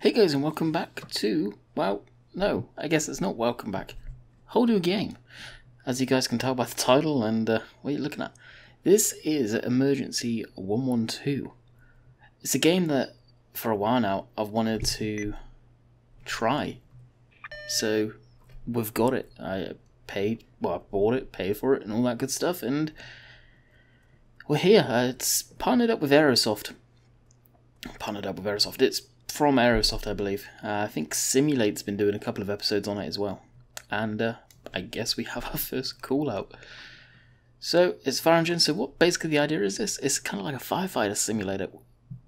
Hey guys, and welcome back to, well, no, I guess it's not welcome back. Whole new game. As you guys can tell by the title and what you're looking at. This is Emergency 112. It's a game that, for a while now, I've wanted to try. So, we've got it. I bought it, paid for it, and all that good stuff, and we're here. It's partnered up with Aerosoft. It's from Aerosoft, I believe. I think Simulate's been doing a couple of episodes on it as well. And I guess we have our first call out. So, it's Fire Engine. So what basically the idea is this? It's kind of like a firefighter simulator.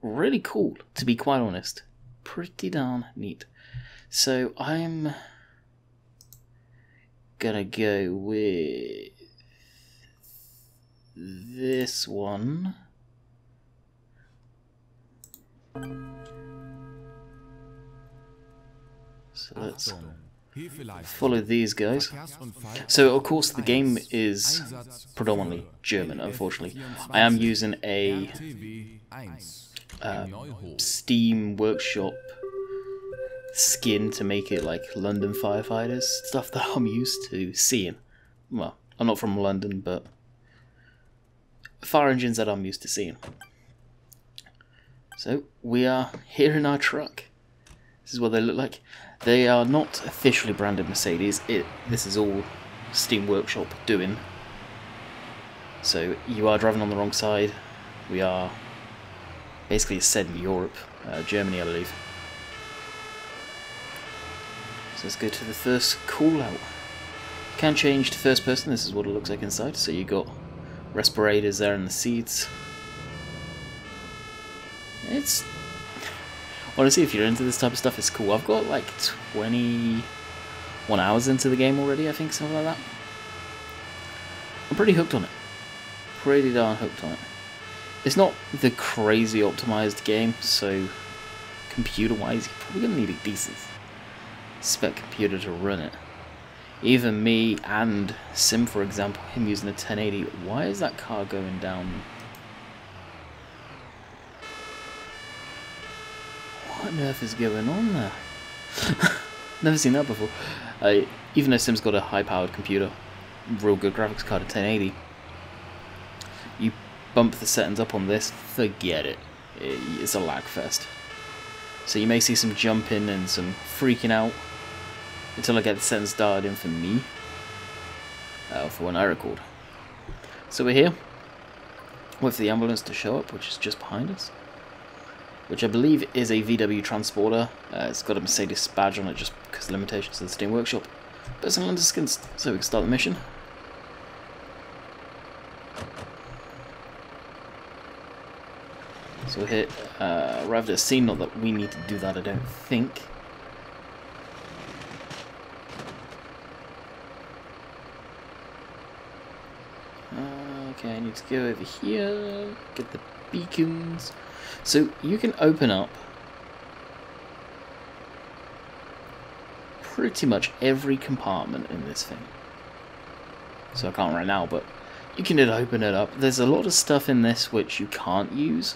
Really cool, to be quite honest. Pretty darn neat. So, I'm gonna go with this one. So let's follow these guys. So of course the game is predominantly German, unfortunately. I am using a Steam Workshop skin to make it like London firefighters, stuff that I'm used to seeing. Well, I'm not from London, but fire engines that I'm used to seeing. So we are here in our truck. This is what they look like. They are not officially branded Mercedes. This is all Steam Workshop doing. So you are driving on the wrong side. We are basically set in Europe, Germany, I believe. So let's go to the first call out. You can change to first person. This is what it looks like inside. So you got respirators there in the seats. It's honestly, if you're into this type of stuff, it's cool. I've got like 21 hours into the game already, I think, something like that. I'm pretty hooked on it. Pretty darn hooked on it. It's not the crazy optimized game, so computer-wise, you're probably going to need a decent spec computer to run it. Even me and Sim, for example, him using a 1080, why is that car going down? What on earth is going on there? Never seen that before. Even though Sim's got a high-powered computer, real good graphics card at 1080, you bump the settings up on this, forget it. It's a lag fest. So you may see some jumping and some freaking out until I get the settings dialed in for me, for when I record. So we're here, wait for the ambulance to show up, which is just behind us. Which I believe is a VW transporter. It's got a Mercedes badge on it just because of the limitations of the Steam Workshop. Personal under skins, so we can start the mission. So we're here, arrived at a scene, not that we need to do that, I don't think. Okay, I need to go over here, get the beacons. So you can open up pretty much every compartment in this thing. So I can't right now, but you can open it up. There's a lot of stuff in this which you can't use.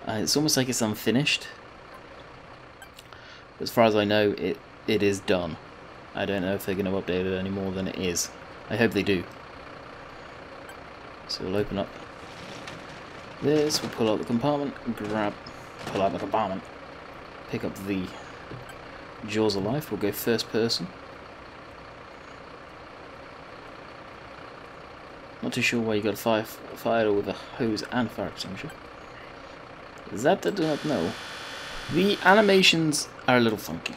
It's almost like it's unfinished. As far as I know, it is done. I don't know if they're going to update it any more than it is. I hope they do. So we'll open up this, we'll pull out the compartment, pull out the compartment, pick up the Jaws of Life, we'll go first person. Not too sure why you got a fire with a hose and fire extinguisher. That I do not know. The animations are a little funky.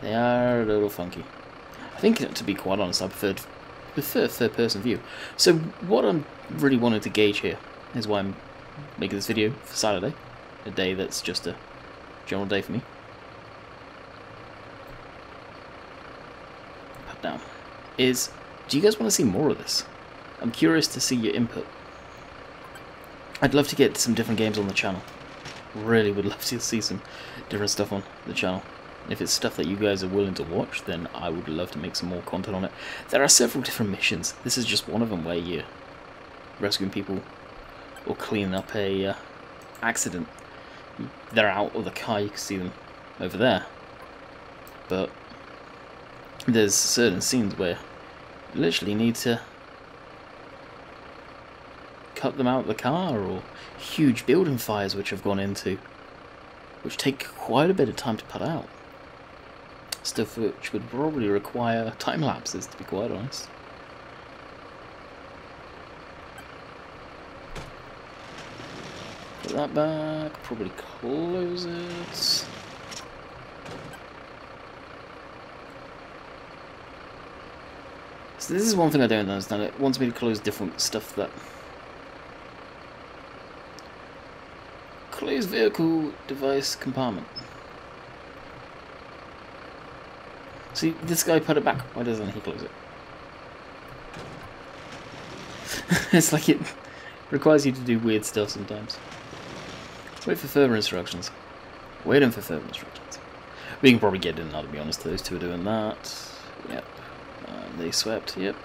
They are a little funky. I think, to be quite honest, I prefer third-person view. So what I'm really wanting to gauge here is why I'm making this video for Saturday, a day that's just a general day for me. Put down. Do you guys want to see more of this? I'm curious to see your input. I'd love to get some different games on the channel. Really would love to see some different stuff on the channel. If it's stuff that you guys are willing to watch, then I would love to make some more content on it. There are several different missions. This is just one of them where you're rescuing people or cleaning up a accident. they're out of the car, you can see them over there. But there's certain scenes where you literally need to cut them out of the car, or huge building fires which I've gone into, which take quite a bit of time to put out. Stuff which would probably require time lapses, to be quite honest. Put that back, probably close it. So this is one thing I don't understand. It wants me to close different stuff that... Close vehicle device compartment. See, this guy put it back. Why doesn't he close it? It's like it requires you to do weird stuff sometimes. Wait for further instructions. Waiting for further instructions. We can probably get in now, to be honest. Those two are doing that. Yep. They swept. Yep.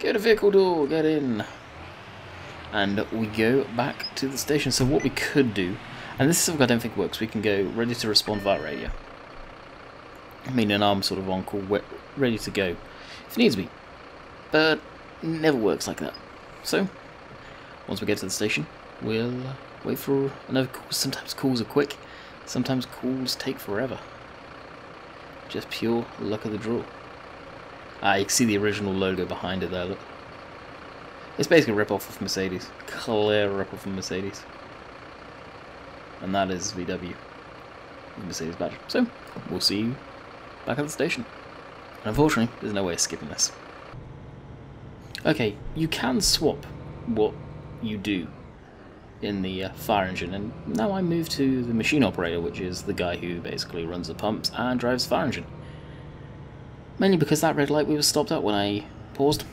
Get a vehicle door. Get in. And we go back to the station. So what we could do, and this is something I don't think works, we can go ready to respond via radio. Meaning I'm sort of on call, ready to go if needs be. But never works like that. So, once we get to the station, we'll wait for another call. Sometimes calls are quick, sometimes calls take forever. Just pure luck of the draw. You can see the original logo behind it there, look. It's basically a rip-off of Mercedes. Clear rip-off of Mercedes. And that is VW. The Mercedes badge. So, we'll see you back at the station. And unfortunately, there's no way of skipping this. Okay, you can swap what you do in the fire engine, and now I move to the machine operator, which is the guy who basically runs the pumps and drives the fire engine. Mainly because that red light we were stopped at when I paused.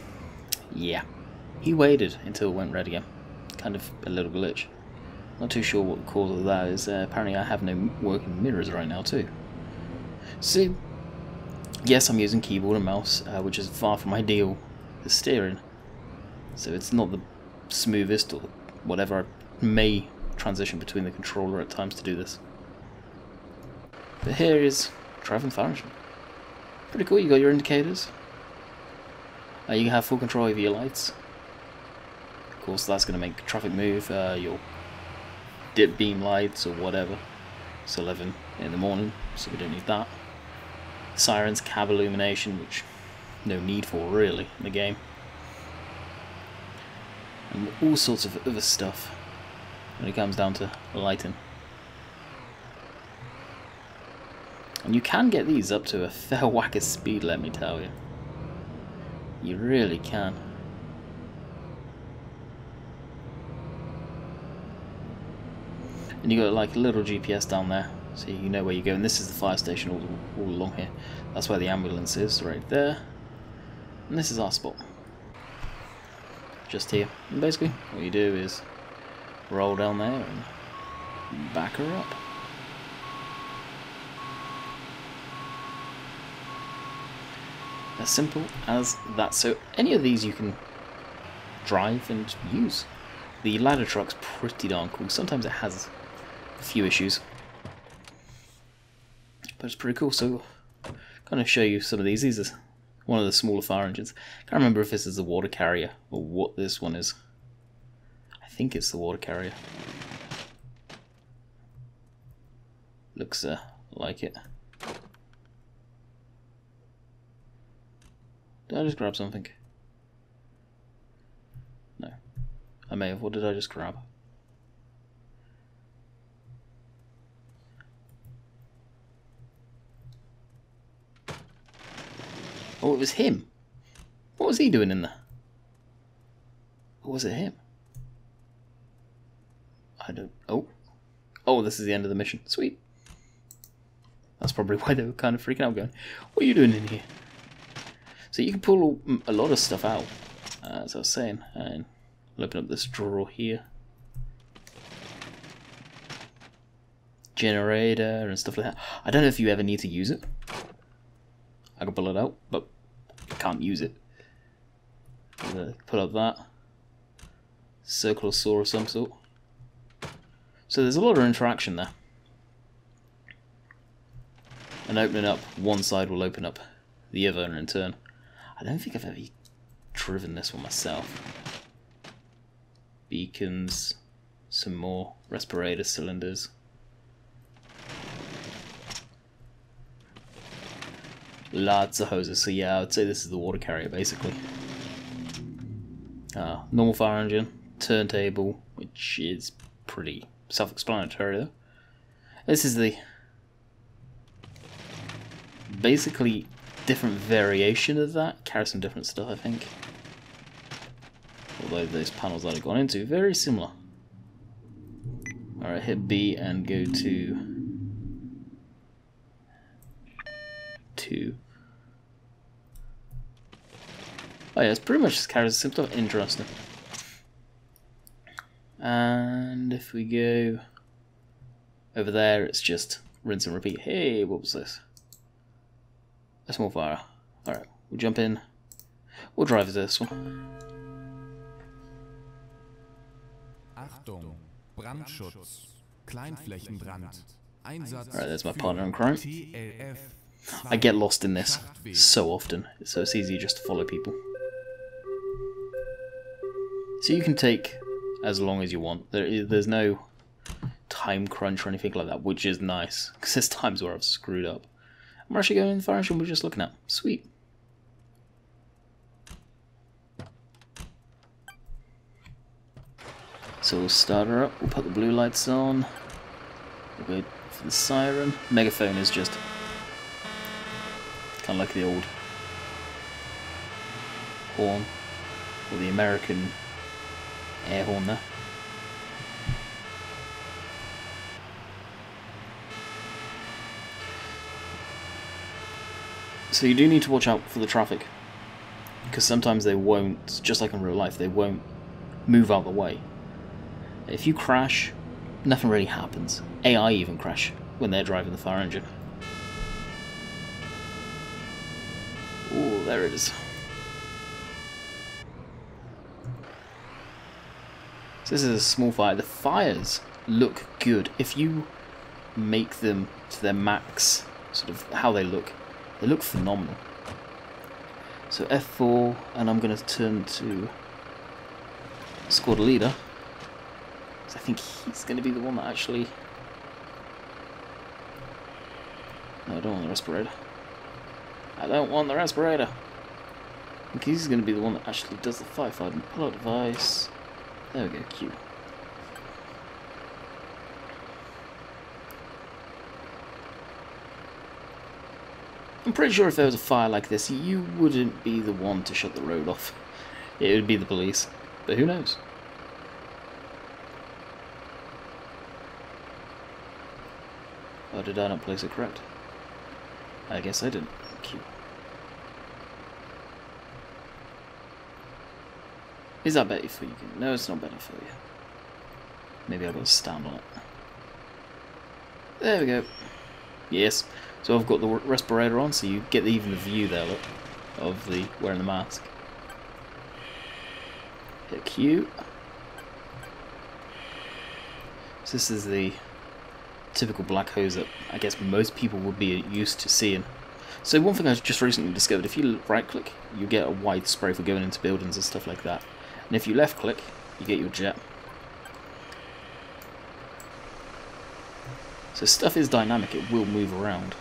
Yeah, he waited until it went red again. Kind of a little glitch. Not too sure what the cause of that is. Apparently I have no working mirrors right now too. So, yes, I'm using keyboard and mouse, which is far from ideal for steering. So it's not the smoothest or whatever. I may transition between the controller at times to do this. But here is driving fire engine. Pretty cool, you got your indicators. You can have full control over your lights. Of course, that's going to make traffic move. Your dip beam lights or whatever. It's 11 in the morning, so we don't need that. Sirens, cab illumination, which no need for really in the game. And all sorts of other stuff when it comes down to lighting. And you can get these up to a fair whack of speed, let me tell you. You really can. And you got like a little GPS down there, so you know where you go. And this is the fire station all along here. That's where the ambulance is, right there. And this is our spot. Just here. And basically, what you do is roll down there and back her up. As simple as that. So any of these you can drive and use. The ladder truck's pretty darn cool. Sometimes it has a few issues, but it's pretty cool. So I'm going to show you some of these. These are one of the smaller fire engines. Can't remember if this is the water carrier or what this one is. I think it's the water carrier. Looks like it. Did I just grab something? No. I may have. What did I just grab? Oh, it was him. What was he doing in there? Or was it him? I don't... Oh. Oh, this is the end of the mission. Sweet. That's probably why they were kind of freaking out, going, what are you doing in here? So you can pull a lot of stuff out, as I was saying, and I'll open up this drawer here. Generator and stuff like that. I don't know if you ever need to use it. I can pull it out, but I can't use it. Pull out that. circular saw of some sort. So there's a lot of interaction there. And opening up one side will open up the other in turn. I don't think I've ever driven this one myself. Beacons, some more respirator cylinders. Lots of hoses, so yeah, I would say this is the water carrier basically. Normal fire engine, turntable, which is pretty self-explanatory though. This is the basically different variation of that, carries some different stuff I think. Although those panels that I've gone into, very similar. Alright, hit B and go to 2. Oh yeah, it's pretty much just carries some stuff. Interesting. And if we go over there, it's just rinse and repeat. Hey, what was this? A small fire. Alright, we'll jump in. We'll drive to this one. Achtung, Brandschutz, Kleinflächenbrand, Einsatz. Alright, there's my partner in crime. I get lost in this so often, so it's easy just to follow people. So you can take as long as you want. There's no time crunch or anything like that, which is nice, because there's times where I've screwed up. I'm actually going in the fire engine we're just looking at. Sweet. So we'll start her up, we'll put the blue lights on, we'll go for the siren. Megaphone is just kind of like the old horn, or the American air horn there. So you do need to watch out for the traffic, because sometimes they won't, just like in real life, they won't move out of the way. If you crash, nothing really happens. AI even crash when they're driving the fire engine. Oh, there it is. So this is a small fire. The fires look good. If you make them to their max, sort of how they look phenomenal. So F4, and I'm going to turn to squad leader. I think he's going to be the one that actually... No, I don't want the respirator. I don't want the respirator. I think he's going to be the one that actually does the firefighting. Pull out device. There we go, Q. I'm pretty sure if there was a fire like this, you wouldn't be the one to shut the road off. It would be the police. But who knows? Oh, did I not place it correct? I guess I didn't. Q. Is that better for you? No, it's not better for you. Maybe I've got to stand on it. There we go. Yes. So I've got the respirator on, so you get even the view there, look, of the wearing the mask. Hit Q. So this is the typical black hose that I guess most people would be used to seeing. So one thing I just recently discovered, if you right click, you get a wide spray for going into buildings and stuff like that. And if you left click, you get your jet. So stuff is dynamic, it will move around.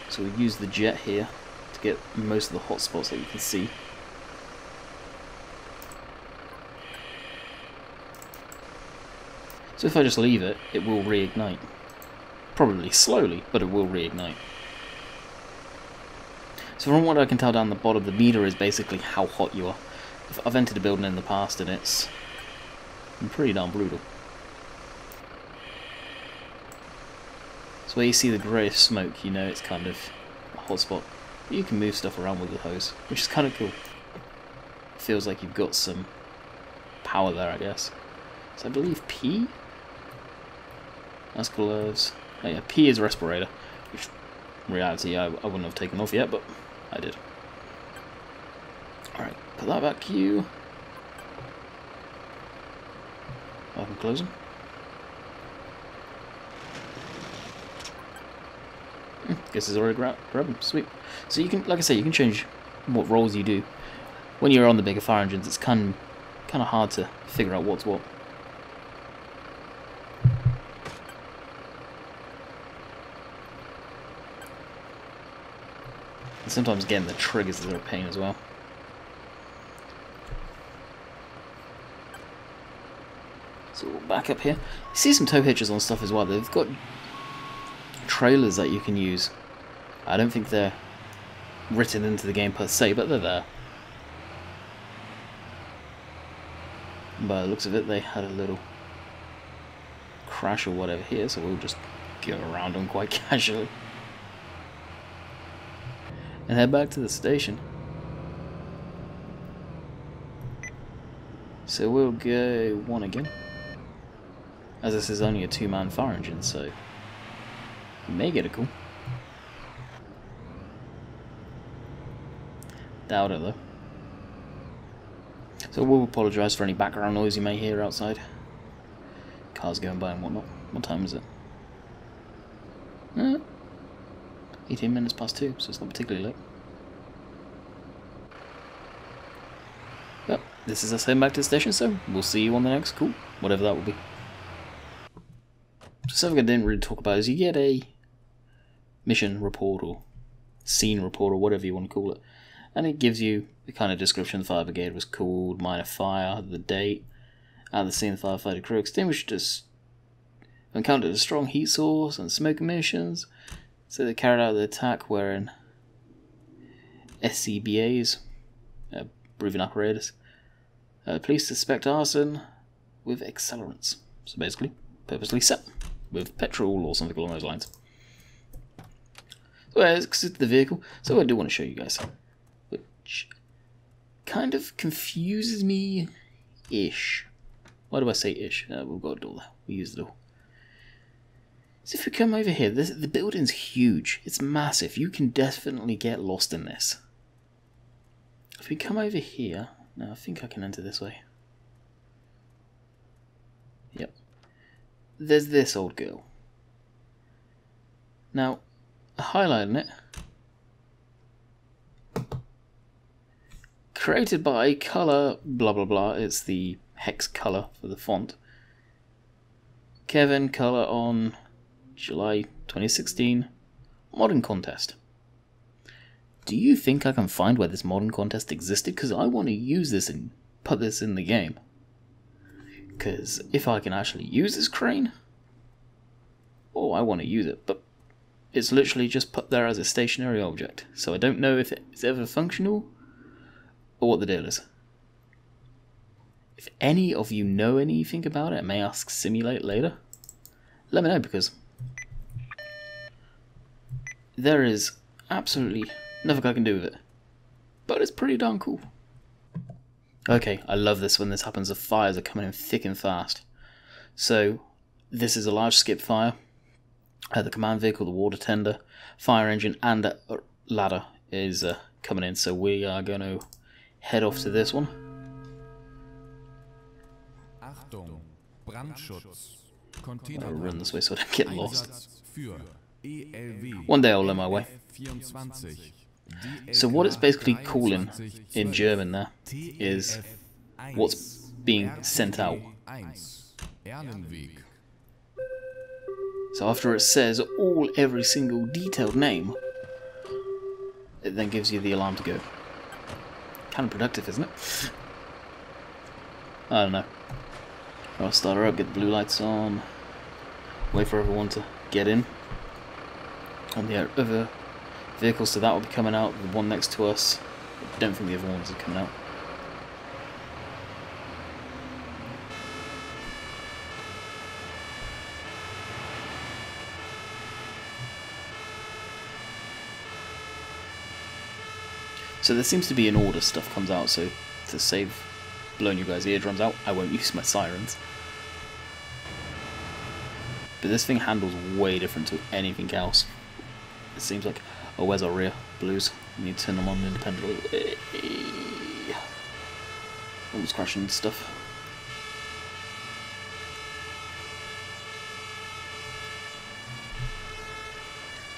So we use the jet here to get most of the hot spots that you can see. So if I just leave it, it will reignite. Probably slowly, but it will reignite. So from what I can tell down the bottom, the meter is basically how hot you are. I've entered a building in the past and it's been pretty darn brutal. So where you see the greyish smoke, you know it's kind of a hot spot. But you can move stuff around with the hose, which is kind of cool. Feels like you've got some power there, I guess. So I believe P? That's gloves. Oh yeah, P is respirator, which in reality I wouldn't have taken off yet, but I did. Alright, put that back Q. close them. Guess it's already grab them. Sweet. So you can, like I say, you can change what rolls you do. When you're on the bigger fire engines, it's kind of hard to figure out what's what. And sometimes getting the triggers are a pain as well. So back up here. You see some tow hitches on stuff as well. They've got trailers that you can use. I don't think they're written into the game per se, but they're there. By the looks of it, they had a little crash or whatever here, so we'll just go around them quite casually. And head back to the station. So we'll go 1 again. As this is only a 2-man fire engine, so you may get a call. Doubt it though. So we'll apologise for any background noise you may hear outside. Cars going by and whatnot. What time is it? 18 minutes past 2, so it's not particularly late. Yep, this is us heading back to the station, so we'll see you on the next call, whatever that will be. So something I didn't really talk about is you get a mission report or scene report or whatever you want to call it, and it gives you the kind of description. The fire brigade was called, minor fire, the date, at the scene the firefighter crew extinguished encountered a strong heat source and smoke emissions, so they carried out the attack wearing SCBAs, breathing apparatus. Police suspect arson with accelerants, so basically purposely set with petrol or something along those lines. So let's exit the vehicle. So I do want to show you guys, which kind of confuses me-ish. Why do I say ish? We've got a door there. We use the door. So if we come over here, the building's huge. It's massive. You can definitely get lost in this. If we come over here, now I think I can enter this way. Yep. There's this old girl. Now, highlighting it. Created by color blah blah blah. It's the hex color for the font. Kevin, color on July 2016. Modern contest. Do you think I can find where this modern contest existed? Because I want to use this and put this in the game. Because if I can actually use this crane, oh, I want to use it, but it's literally just put there as a stationary object. So I don't know if it's ever functional or what the deal is. If any of you know anything about it, I may ask Simulate later. Let me know, because there is absolutely nothing I can do with it. But it's pretty darn cool. Okay, I love this when this happens. The fires are coming in thick and fast. So this is a large skip fire. The command vehicle, the water tender, fire engine, and a ladder is coming in. So we are going to head off to this one. Achtung, Brandschutz. I'll run this way so I don't get lost. ELV. One day I'll learn my way. So what it's basically calling in German there is what's being sent out. So after it says every single detailed name, it then gives you the alarm to go. Kind of productive, isn't it? I don't know. I'll start her up, get the blue lights on, wait for everyone to get in. And the other vehicles, so that will be coming out. The one next to us, I don't think the other ones are coming out. So there seems to be an order stuff comes out, so to save blowing you guys' eardrums out, I won't use my sirens. But this thing handles way different to anything else. It seems like, oh, where's our rear blues? We need to turn them on independently. Almost crashing stuff.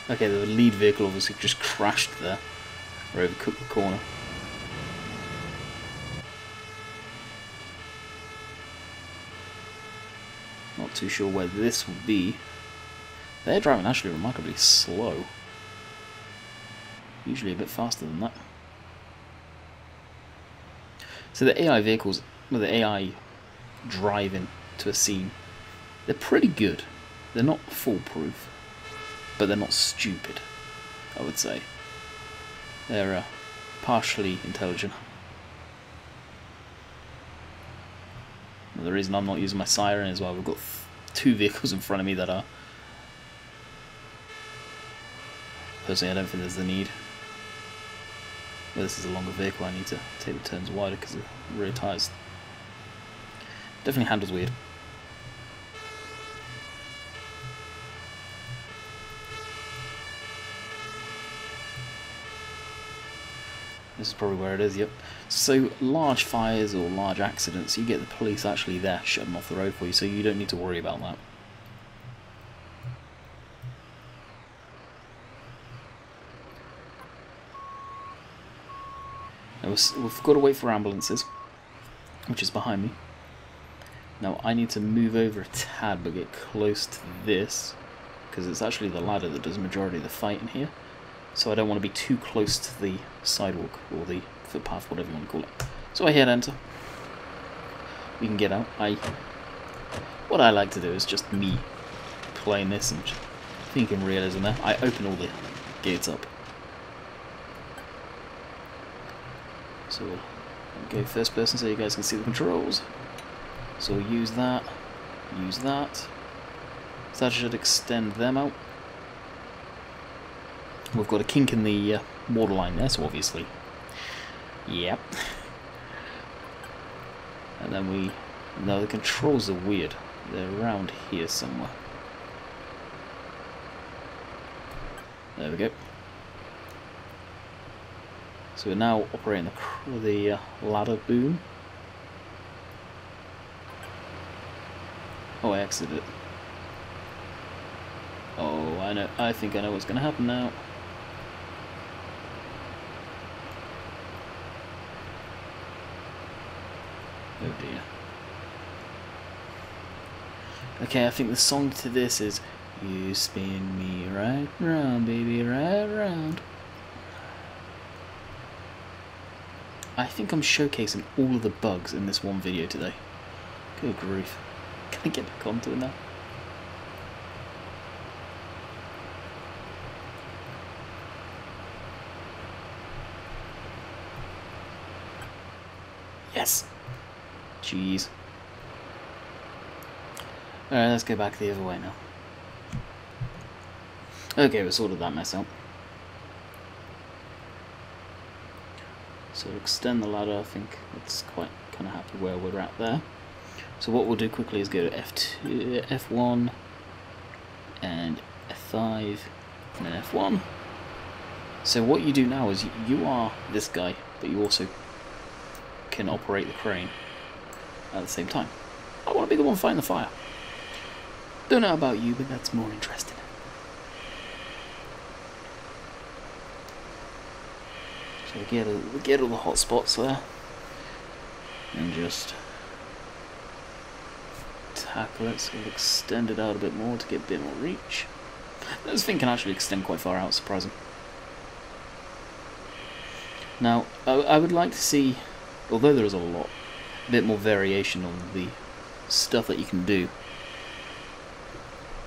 Okay, the lead vehicle obviously just crashed there, or overcooked the corner. Not too sure where this will be. They're driving actually remarkably slow. Usually a bit faster than that. So the AI vehicles, well, the AI driving to a scene, they're pretty good. They're not foolproof, but they're not stupid, I would say. They're partially intelligent. The reason I'm not using my siren is, well, we've got two vehicles in front of me that are... Personally, I don't think there's the need. Well, this is a longer vehicle, I need to take the turns wider because the rear tyres definitely handles weird. This is probably where it is, yep. So large fires or large accidents, you get the police actually there shutting off the road for you, so you don't need to worry about that. Now we've got to wait for ambulances, which is behind me. Now I need to move over a tad but get close to this, because it's actually the ladder that does the majority of the fight in here. So I don't want to be too close to the sidewalk, or the footpath, whatever you want to call it. So I hit enter. We can get out. What I like to do is just me playing this and thinking realism there. I open all the gates up. So we'll go first person so you guys can see the controls. So we'll use that. Use that. So that should extend them out. We've got a kink in the waterline there, so obviously, yep. And then we, no, the controls are weird. They're around here somewhere. There we go. So we're now operating the ladder boom. Oh, I exited it. Oh, I know. I think I know what's going to happen now. Oh dear. Okay, I think the song to this is "You spin me right round, baby, right round." I think I'm showcasing all of the bugs in this one video today. Good grief. Can I get back onto it now? Yes! Jeez. Alright, let's go back the other way now. Okay, we sorted that mess out. So extend the ladder, I think that's quite kind of happy where we're at there. So what we'll do quickly is go to F2, F1, and F5, and then F1. So what you do now is you are this guy, but you also can operate the crane at the same time. I want to be the one fighting the fire. Don't know about you, but that's more interesting. So we get all the hot spots there, and just tackle it. So we'll extend it out a bit more to get a bit more reach. This thing can actually extend quite far out, surprising. Now, I would like to see, although there is a bit more variation on the stuff that you can do,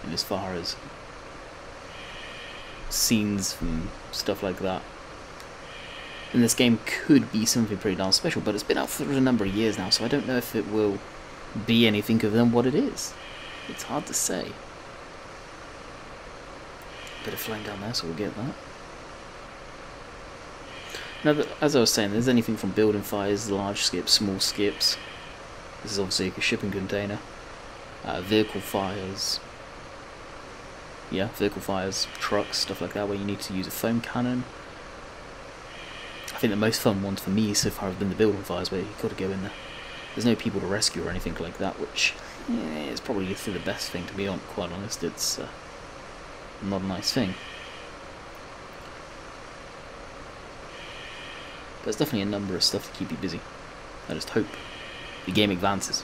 and as far as scenes and stuff like that. And this game could be something pretty darn special, but it's been out for a number of years now, so I don't know if it will be anything other than what it is. It's hard to say. Bit of flame down there, so we'll get that. Now, as I was saying, there's anything from building fires, large skips, small skips. This is obviously a shipping container. Vehicle fires. Yeah, vehicle fires, trucks, stuff like that, where you need to use a foam cannon. I think the most fun ones for me so far have been the building fires, where you've got to go in there. There's no people to rescue or anything like that, which is probably the best thing, to be quite honest. It's not a nice thing. There's definitely a number of stuff to keep you busy. I just hope the game advances.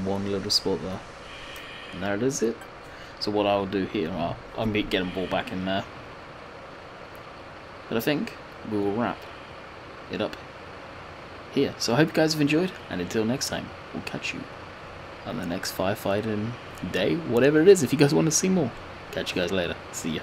One little spot there. And there it is it. So what I'll do here, I'll get them ball back in there. But I think we will wrap it up here. So I hope you guys have enjoyed, and until next time, we'll catch you on the next firefighting day, whatever it is. If you guys want to see more, catch you guys later. See ya.